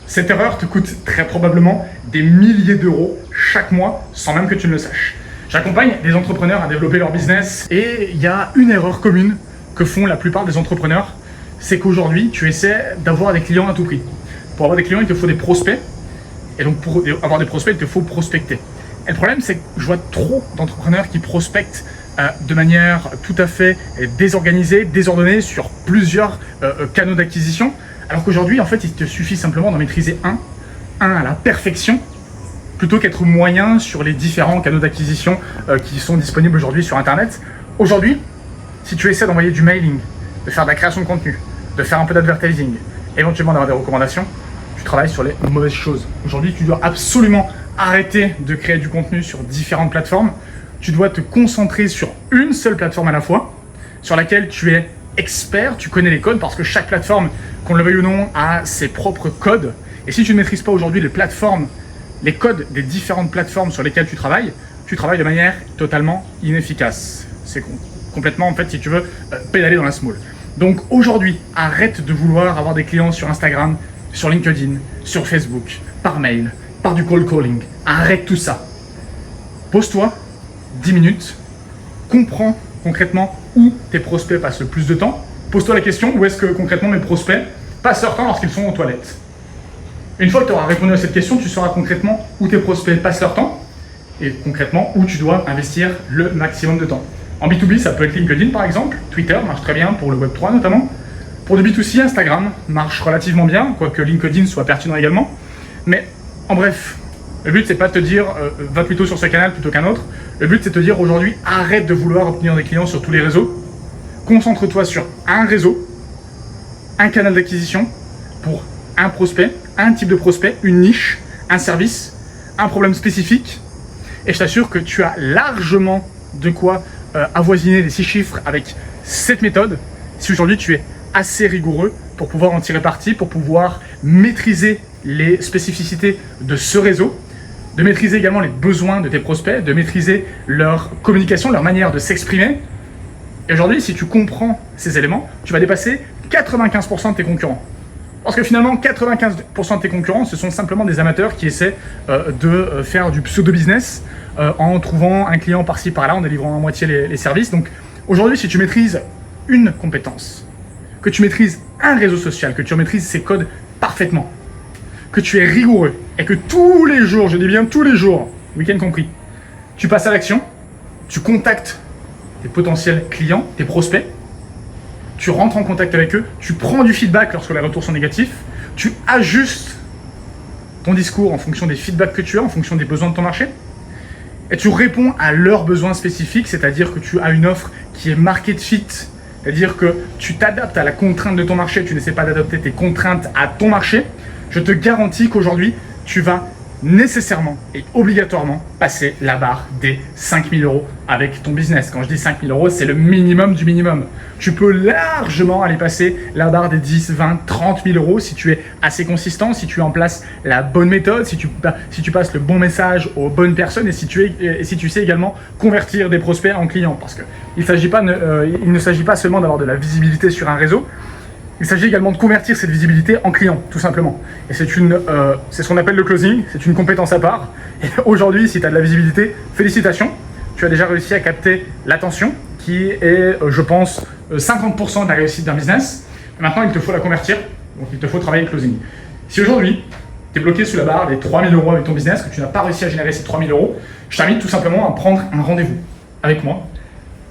Cette erreur te coûte très probablement des milliers d'euros chaque mois sans même que tu ne le saches. J'accompagne des entrepreneurs à développer leur business et il y a une erreur commune que font la plupart des entrepreneurs, c'est qu'aujourd'hui tu essaies d'avoir des clients à tout prix. Pour avoir des clients, il te faut des prospects et donc pour avoir des prospects, il te faut prospecter. Et le problème, c'est que je vois trop d'entrepreneurs qui prospectent de manière tout à fait désorganisée, désordonnée sur plusieurs canaux d'acquisition, alors qu'aujourd'hui, en fait, il te suffit simplement d'en maîtriser un à la perfection, plutôt qu'être moyen sur les différents canaux d'acquisition qui sont disponibles aujourd'hui sur Internet. Aujourd'hui, si tu essaies d'envoyer du mailing, de faire de la création de contenu, de faire un peu d'advertising, éventuellement d'avoir des recommandations, tu travailles sur les mauvaises choses. Aujourd'hui, tu dois absolument arrêter de créer du contenu sur différentes plateformes. Tu dois te concentrer sur une seule plateforme à la fois, sur laquelle tu es expert, tu connais les codes, parce que chaque plateforme, qu'on le veuille ou non, a ses propres codes. Et si tu ne maîtrises pas aujourd'hui les codes des différentes plateformes sur lesquelles tu travailles de manière totalement inefficace. C'est complètement, en fait, si tu veux, pédaler dans la small. Donc aujourd'hui, arrête de vouloir avoir des clients sur Instagram, sur LinkedIn, sur Facebook, par mail, par du cold calling. Arrête tout ça. Pose-toi 10 minutes, comprends concrètement où tes prospects passent le plus de temps. Pose-toi la question, où est-ce que concrètement mes prospects passent leur temps lorsqu'ils sont aux toilettes. Une fois que tu auras répondu à cette question, tu sauras concrètement où tes prospects passent leur temps et concrètement où tu dois investir le maximum de temps. En B2B, ça peut être LinkedIn par exemple, Twitter marche très bien pour le Web3 notamment. Pour du B2C, Instagram marche relativement bien, quoique LinkedIn soit pertinent également. Mais en bref, le but c'est pas de te dire va plutôt sur ce canal plutôt qu'un autre. Le but c'est de te dire aujourd'hui arrête de vouloir obtenir des clients sur tous les réseaux. Concentre-toi sur un réseau, un canal d'acquisition pour un prospect, un type de prospect, une niche, un service, un problème spécifique. Et je t'assure que tu as largement de quoi avoisiner les 6 chiffres avec cette méthode si aujourd'hui tu es assez rigoureux pour pouvoir en tirer parti, pour pouvoir maîtriser les spécificités de ce réseau, de maîtriser également les besoins de tes prospects, de maîtriser leur communication, leur manière de s'exprimer. Et aujourd'hui, si tu comprends ces éléments, tu vas dépasser 95% de tes concurrents. Parce que finalement, 95% de tes concurrents, ce sont simplement des amateurs qui essaient de faire du pseudo-business en trouvant un client par-ci par-là, en délivrant à moitié les services. Donc aujourd'hui, si tu maîtrises une compétence, que tu maîtrises un réseau social, que tu maîtrises ses codes parfaitement, que tu es rigoureux et que tous les jours, je dis bien tous les jours, week-end compris, tu passes à l'action, tu contactes tes potentiels clients, tes prospects, tu rentres en contact avec eux, tu prends du feedback lorsque les retours sont négatifs, tu ajustes ton discours en fonction des feedbacks que tu as, en fonction des besoins de ton marché, et tu réponds à leurs besoins spécifiques, c'est-à-dire que tu as une offre qui est market fit, c'est-à-dire que tu t'adaptes à la contrainte de ton marché, tu n'essaies pas d'adapter tes contraintes à ton marché. Je te garantis qu'aujourd'hui, tu vas nécessairement et obligatoirement passer la barre des 5 000 euros avec ton business. Quand je dis 5 000 euros, c'est le minimum du minimum. Tu peux largement aller passer la barre des 10, 20, 30 000 euros si tu es assez consistant, si tu es en place la bonne méthode, si tu passes le bon message aux bonnes personnes et si tu sais également convertir des prospects en clients. Parce qu'il ne s'agit pas seulement d'avoir de la visibilité sur un réseau, il s'agit également de convertir cette visibilité en client, tout simplement. Et c'est ce qu'on appelle le closing, c'est une compétence à part. Et aujourd'hui, si tu as de la visibilité, félicitations, tu as déjà réussi à capter l'attention, qui est, je pense, 50% de la réussite d'un business. Et maintenant, il te faut la convertir, donc il te faut travailler le closing. Si aujourd'hui, tu es bloqué sous la barre des 3 000 euros avec ton business, que tu n'as pas réussi à générer ces 3 000 euros, je t'invite tout simplement à prendre un rendez-vous avec moi,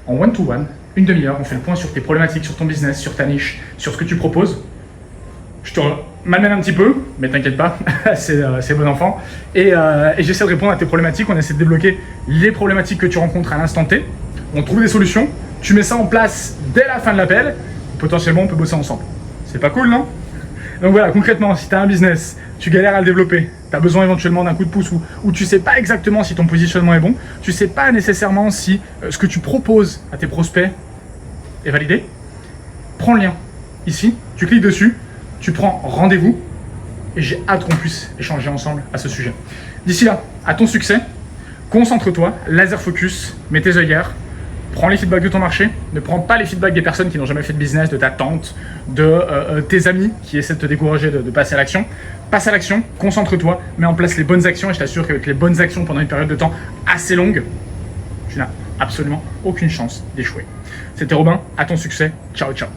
en one-to-one, une demi-heure, on fait le point sur tes problématiques, sur ton business, sur ta niche, sur ce que tu proposes. Je te malmène un petit peu, mais t'inquiète pas, c'est bon enfant. Et j'essaie de répondre à tes problématiques, on essaie de débloquer les problématiques que tu rencontres à l'instant T. On trouve des solutions, tu mets ça en place dès la fin de l'appel, potentiellement on peut bosser ensemble. C'est pas cool, non? Donc voilà, concrètement, si tu as un business, tu galères à le développer, tu as besoin éventuellement d'un coup de pouce ou tu sais pas exactement si ton positionnement est bon, tu sais pas nécessairement si ce que tu proposes à tes prospects est validé, prends le lien ici, tu cliques dessus, tu prends rendez-vous et j'ai hâte qu'on puisse échanger ensemble à ce sujet. D'ici là, à ton succès, concentre-toi, laser focus, mets tes œillères Prends les feedbacks de ton marché, ne prends pas les feedbacks des personnes qui n'ont jamais fait de business, de ta tante, de tes amis qui essaient de te décourager de passer à l'action. Passe à l'action, concentre-toi, mets en place les bonnes actions et je t'assure qu'avec les bonnes actions pendant une période de temps assez longue, tu n'as absolument aucune chance d'échouer. C'était Robin, à ton succès, ciao ciao.